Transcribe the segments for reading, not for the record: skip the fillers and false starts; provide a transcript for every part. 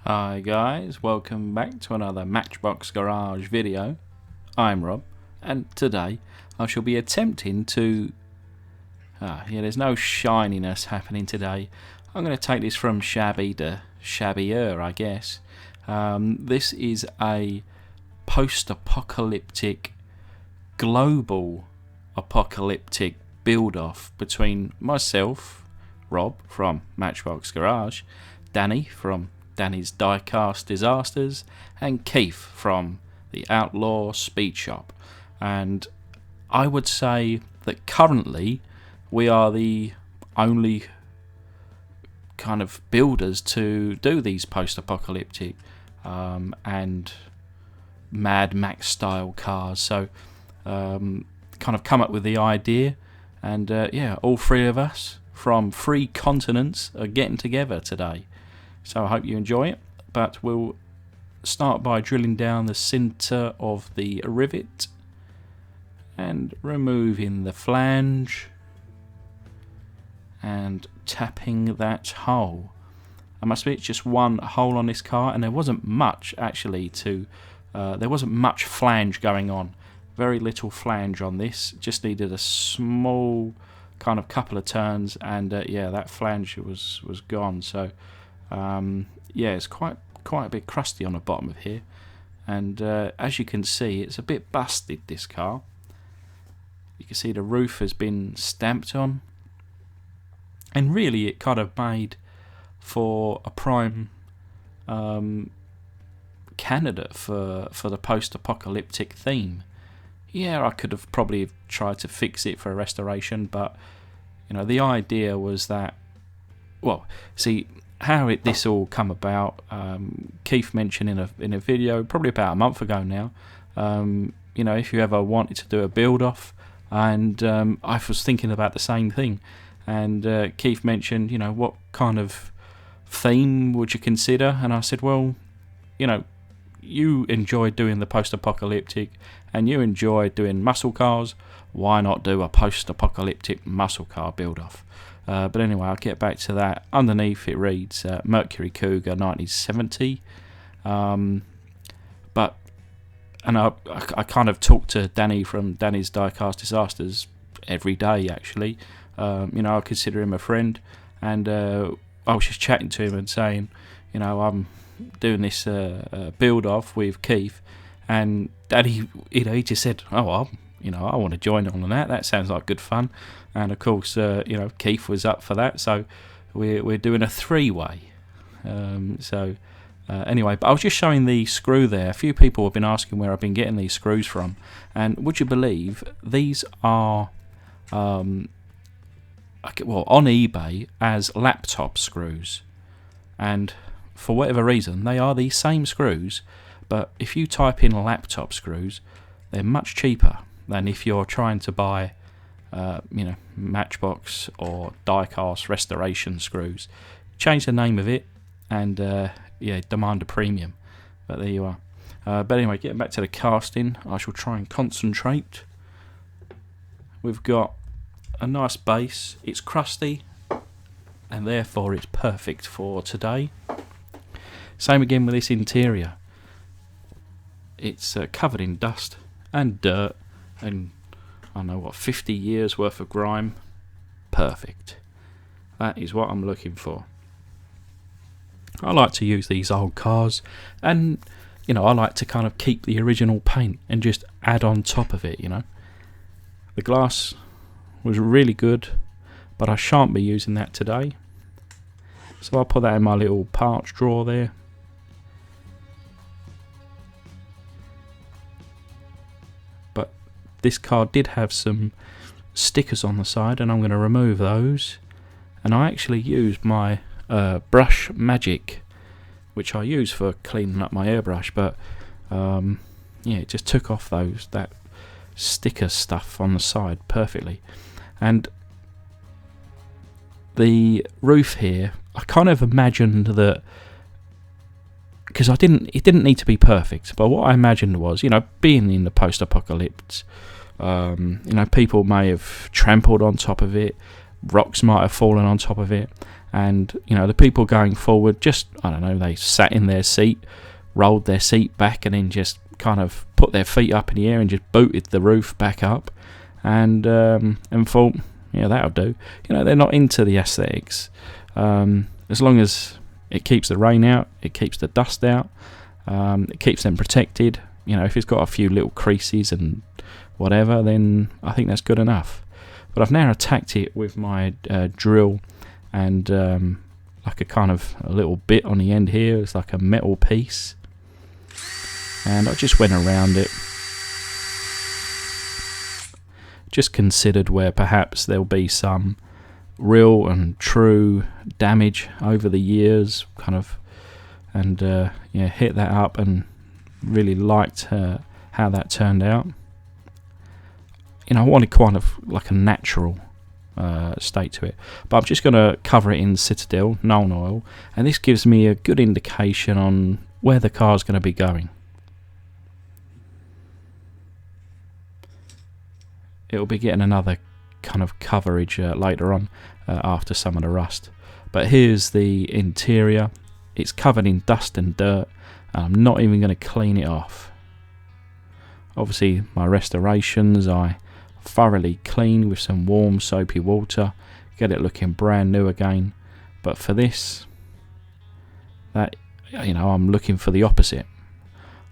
Hi guys, welcome back to another Matchbox Garage video. I'm Rob, and today I shall be attempting to... there's no shininess happening today. I'm going to take this from shabby to shabbier, I guess. This is a post-apocalyptic, global apocalyptic build-off between myself, Rob from Matchbox Garage, Danny from Danny's Die-Cast Disasters, and Keith from the Outlaw Speed Shop. And I would say that currently we are the only kind of builders to do these post-apocalyptic and Mad Max style cars. So kind of come up with the idea, and all three of us from 3 continents are getting together today. So I hope you enjoy it, but we'll start by drilling down the centre of the rivet and removing the flange and tapping that hole. I must admit, it's just one hole on this car, and there wasn't much actually there wasn't much flange going on. Very little flange on this, just needed a small kind of couple of turns, and that flange was gone. So it's quite a bit crusty on the bottom of here, and as you can see, it's a bit busted, this car. You can see the roof has been stamped on, and really it kind of made for a prime candidate for the post-apocalyptic theme. I could have probably tried to fix it for a restoration, but the idea was that, how this all come about. Keith mentioned in a video probably about a month ago now. If you ever wanted to do a build off, and I was thinking about the same thing. And Keith mentioned, what kind of theme would you consider? And I said, well, you enjoy doing the post-apocalyptic, and you enjoy doing muscle cars. Why not do a post-apocalyptic muscle car build off? But anyway, I'll get back to that. Underneath it reads Mercury Cougar 1970. I kind of talk to Danny from Danny's Die-Cast Disasters every day, actually. I consider him a friend, and I was just chatting to him and saying, I'm doing this build off with Keith, and Danny, he just said, I want to join on that. That sounds like good fun. And of course, Keith was up for that, so we're doing a 3-way. Anyway, but I was just showing the screw there. A few people have been asking where I've been getting these screws from, and would you believe these are on eBay as laptop screws, and for whatever reason they are the same screws, but if you type in laptop screws, they're much cheaper than if you're trying to buy Matchbox or die-cast restoration screws. Change the name of it, and demand a premium. But there you are. But anyway, getting back to the casting, I shall try and concentrate. We've got a nice base. It's crusty, and therefore it's perfect for today. Same again with this interior. It's covered in dust and dirt, and 50 years worth of grime. Perfect. That is what I'm looking for. I like to use these old cars, and I like to kind of keep the original paint and just add on top of it. The glass was really good, but I shan't be using that today, so I'll put that in my little parts drawer there. But this car did have some stickers on the side, and I'm going to remove those. And I actually used my brush magic, which I use for cleaning up my airbrush, but it just took off that sticker stuff on the side perfectly. And the roof here, I kind of imagined that, because it didn't need to be perfect, but what I imagined was, being in the post-apocalypse, people may have trampled on top of it, rocks might have fallen on top of it, And the people going forward, just, I don't know, they sat in their seat, rolled their seat back, and then just kind of put their feet up in the air and just booted the roof back up, and thought, yeah, that'll do. They're not into the aesthetics. As long as it keeps the rain out, it keeps the dust out, it keeps them protected. If it's got a few little creases and whatever, then I think that's good enough. But I've now attacked it with my drill and like a little bit on the end here. It's like a metal piece, and I just went around it, just considered where perhaps there'll be some real and true damage over the years, and hit that up, and really liked how that turned out. I wanted kind of like a natural state to it, but I'm just going to cover it in Citadel Nuln Oil, and this gives me a good indication on where the car's going to be going. It'll be getting another kind of coverage later on after some of the rust, but here's the interior. It's covered in dust and dirt, and I'm not even going to clean it off. Obviously my restorations I thoroughly clean with some warm soapy water, get it looking brand new again. But for this, I'm looking for the opposite.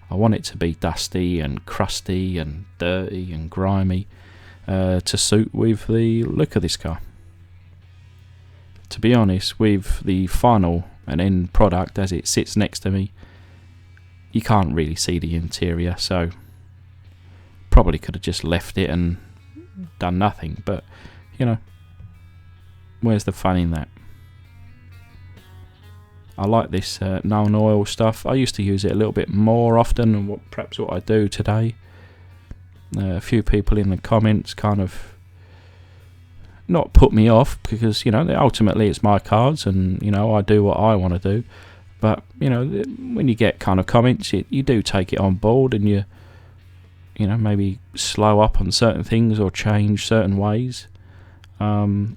I want it to be dusty and crusty and dirty and grimy to suit with the look of this car. To be honest, with the final and end product as it sits next to me, you can't really see the interior, so probably could have just left it and done nothing, but where's the fun in that? I like this Nuln Oil stuff. I used to use it a little bit more often than what I do today. A few people in the comments kind of not put me off, because ultimately it's my cards, and I do what I want to do. But when you get kind of comments, you do take it on board, and you maybe slow up on certain things or change certain ways. I'm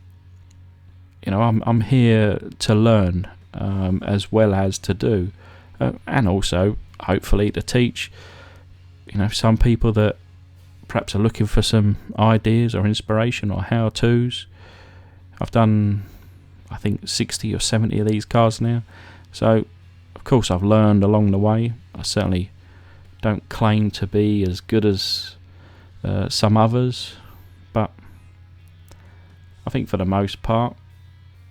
here to learn as well as to do, and also hopefully to teach. Some people that perhaps are looking for some ideas or inspiration or how-tos. I've done, I think, 60 or 70 of these cars now, so of course I've learned along the way. I certainly don't claim to be as good as some others, but I think for the most part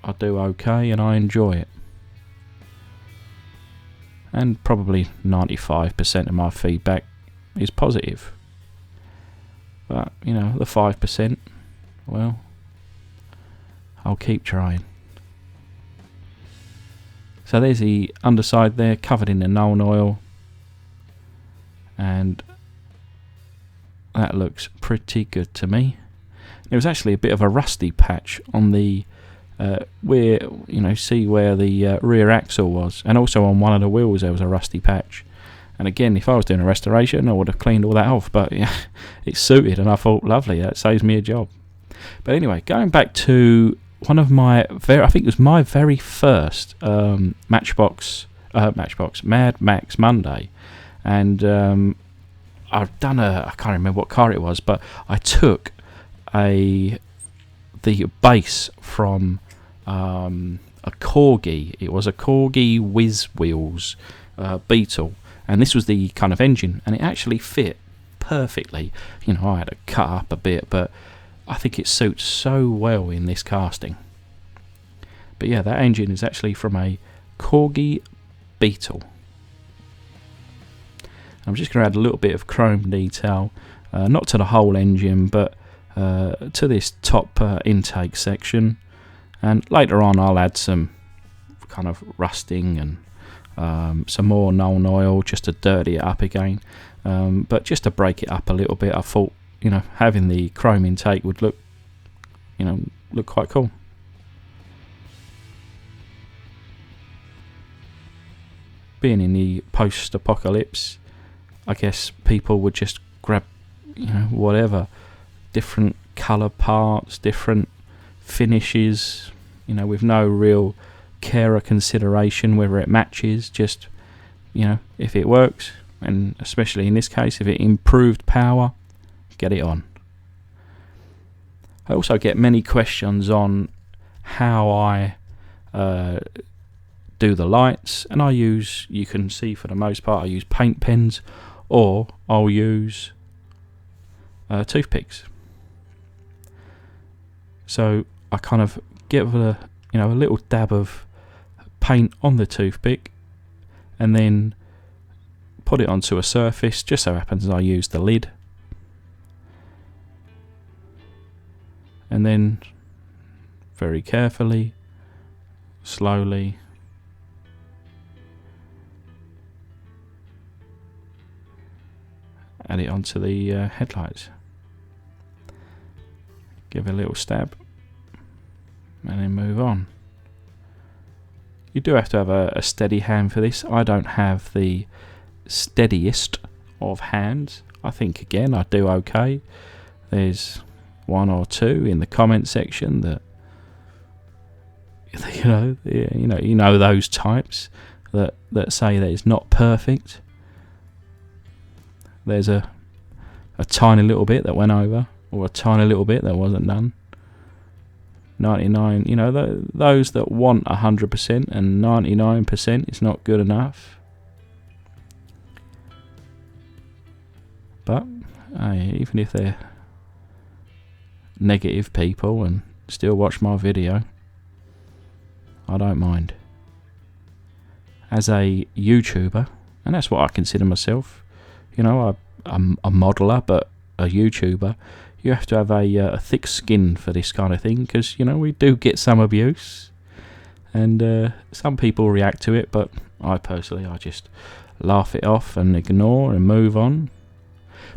I do okay and I enjoy it. And probably 95% of my feedback is positive. But, the 5%, well, I'll keep trying. So there's the underside there, covered in the Nuln Oil. And that looks pretty good to me. There was actually a bit of a rusty patch on the where see where the rear axle was, and also on one of the wheels there was a rusty patch. And again, if I was doing a restoration, I would have cleaned all that off, but yeah, it's suited, and I thought, lovely, that saves me a job. But anyway, going back to one of my I think it was my very first Matchbox Mad Max Monday, and I've done I can't remember what car it was, but I took the base from a Corgi. It was a Corgi Whiz Wheels Beetle, and this was the kind of engine, and it actually fit perfectly. I had to cut up a bit, but I think it suits so well in this casting. But yeah, that engine is actually from a Corgi Beetle. I'm just going to add a little bit of chrome detail, not to the whole engine, but to this top intake section, and later on I'll add some kind of rusting and some more Nuln Oil just to dirty it up again, but just to break it up a little bit. I thought having the chrome intake would look quite cool. Being in the post-apocalypse, I guess people would just grab whatever, different colour parts, different finishes, you know, with no real care or consideration whether it matches. Just, you know, if it works, and especially in this case, if it improved power, get it on. I also get many questions on how I do the lights, and I use, you can see for the most part, I use paint pens, or I'll use toothpicks. So I kind of give a little dab of paint on the toothpick, and then put it onto a surface. Just so happens I use the lid, and then very carefully, slowly, add it onto the headlights. Give a little stab, and then move on. You do have to have a steady hand for this. I don't have the steadiest of hands. I think again I do okay. There's one or two in the comment section that you know those types that say that it's not perfect. There's a tiny little bit that went over, or a tiny little bit that wasn't done. 99, you know, those that want 100% and 99% is not good enough. But even if they're negative people and still watch my video, I don't mind. As a YouTuber, and that's what I consider myself, you know, I'm a modeler, but a YouTuber, you have to have a thick skin for this kind of thing, because, you know, we do get some abuse, and some people react to it, but I personally, I just laugh it off and ignore and move on.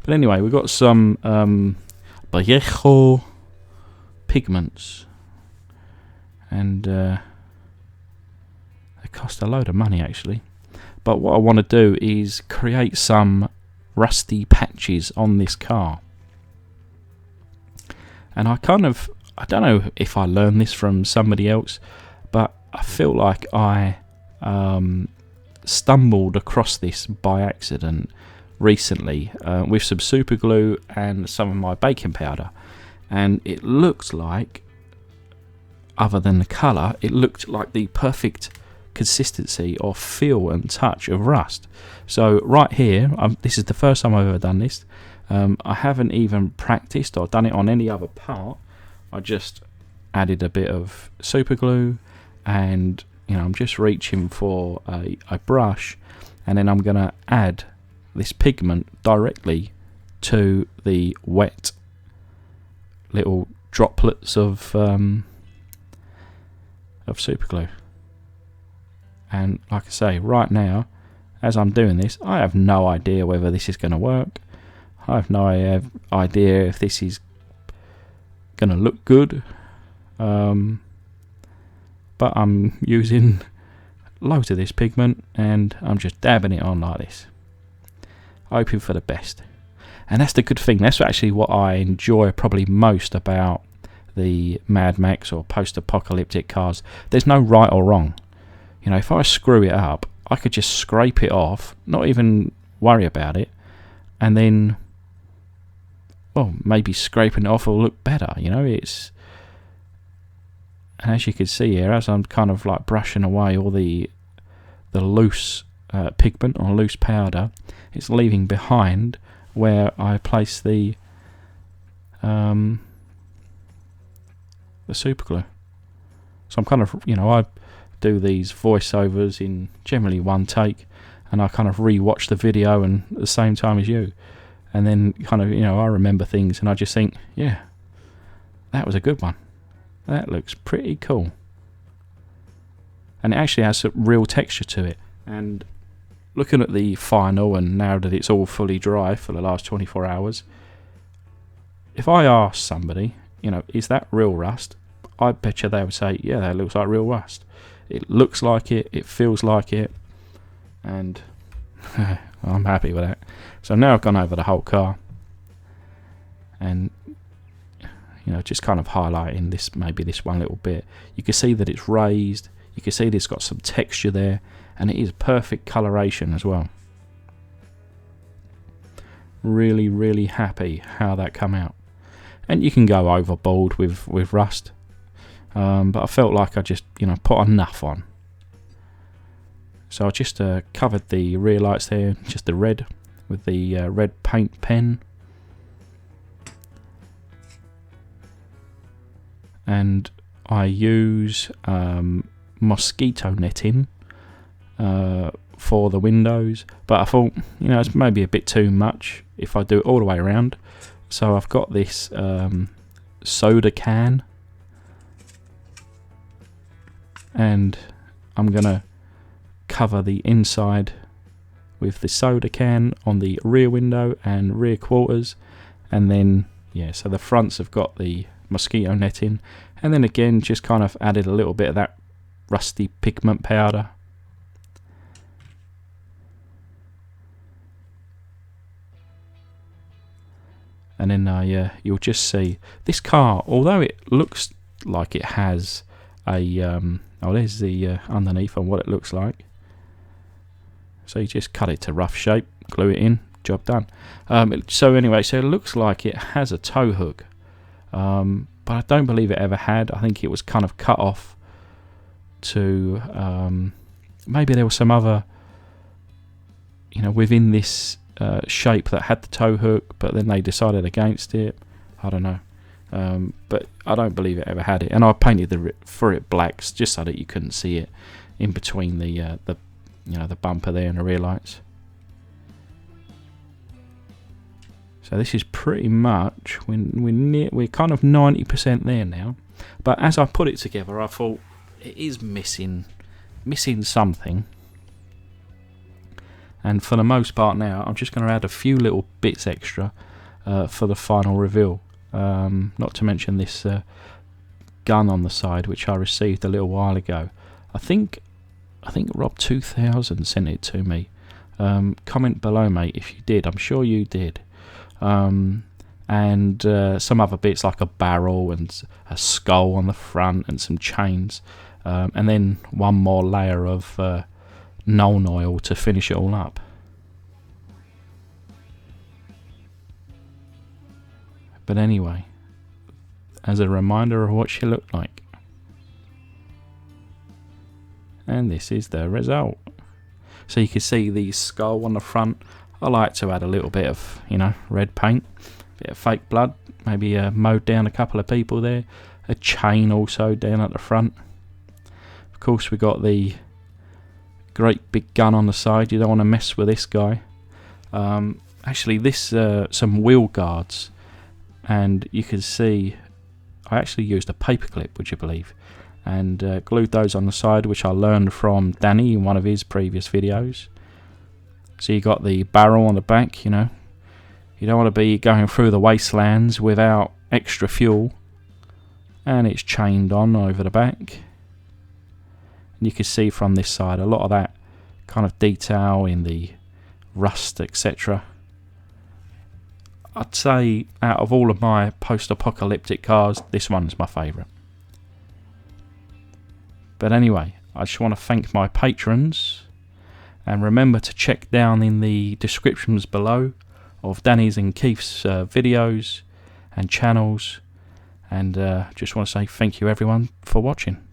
But anyway, we've got some Vallejo pigments, and they cost a load of money actually. But what I want to do is create some rusty patches on this car. And I don't know if I learned this from somebody else, but I feel like I stumbled across this by accident recently with some super glue and some of my baking powder, and it looked like, other than the colour, it looked like the perfect consistency or feel and touch of rust. So right here, this is the first time I've ever done this. I haven't even practiced or done it on any other part. I just added a bit of super glue, and you know, I'm just reaching for a brush, and then I'm going to add this pigment directly to the wet little droplets of super glue. And like I say, right now, as I'm doing this, I have no idea whether this is going to work. I have no idea if this is going to look good. But I'm using loads of this pigment, and I'm just dabbing it on like this, hoping for the best. And that's the good thing. That's actually what I enjoy probably most about the Mad Max or post-apocalyptic cars. There's no right or wrong. You know, if I screw it up, I could just scrape it off, not even worry about it, and then, well, maybe scraping it off will look better. You know, and as you can see here, as I'm kind of like brushing away all the loose pigment or loose powder, it's leaving behind where I place the super glue. So I'm kind of, you know, I do these voiceovers in generally one take, and I kind of re-watch the video and at the same time as you, and then kind of, you know, I remember things and I just think, yeah, that was a good one, that looks pretty cool, and it actually has a real texture to it. And looking at the final, and now that it's all fully dry for the last 24 hours, if I ask somebody, you know, is that real rust, I bet you they would say, yeah, that looks like real rust. It looks like it, it feels like it, and I'm happy with that. So now I've gone over the whole car, and you know, just kind of highlighting this, maybe this one little bit. You can see that it's raised, you can see that it's got some texture there, and it is perfect coloration as well. Really, really happy how that come out. And you can go overboard with rust, but I felt like I just, you know, put enough on. So I just covered the rear lights there, just the red, with the red paint pen. And I use mosquito netting for the windows, but I thought, you know, it's maybe a bit too much if I do it all the way around. So I've got this soda can, and I'm gonna cover the inside with the soda can on the rear window and rear quarters, and then yeah, so the fronts have got the mosquito netting, and then again just kind of added a little bit of that rusty pigment powder. And then you'll just see this car, although it looks like it has a oh, there's the underneath on what it looks like. So you just cut it to rough shape, glue it in, job done. So anyway, so it looks like it has a tow hook, but I don't believe it ever had. I think it was kind of cut off to maybe there was some other, you know, within this shape that had the tow hook, but then they decided against it. I don't know, but I don't believe it ever had it. And I painted for it blacks just so that you couldn't see it in between the you know, the bumper there and the rear lights. So this is pretty much, we're kind of 90% there now. But as I put it together, I thought it is missing something. And for the most part now, I'm just going to add a few little bits extra for the final reveal. Not to mention this gun on the side, which I received a little while ago. I think Rob 2000 sent it to me. Comment below, mate, if you did. I'm sure you did. And some other bits like a barrel and a skull on the front and some chains. And then one more layer of Nuln oil to finish it all up. But anyway, as a reminder of what she looked like. And this is the result. So you can see the skull on the front. I like to add a little bit of, you know, red paint, a bit of fake blood, maybe mowed down a couple of people there, a chain also down at the front. Of course we got the great big gun on the side. You don't want to mess with this guy. Actually this some wheel guards, and you can see I actually used a paperclip, would you believe, and glued those on the side, which I learned from Danny in one of his previous videos. So you got the barrel on the back, you know, you don't want to be going through the wastelands without extra fuel, and it's chained on over the back. And you can see from this side a lot of that kind of detail in the rust, etc. I'd say out of all of my post-apocalyptic cars, this one's my favourite. But anyway, I just want to thank my patrons, and remember to check down in the descriptions below of Danny's and Keith's videos and channels, and just want to say thank you everyone for watching.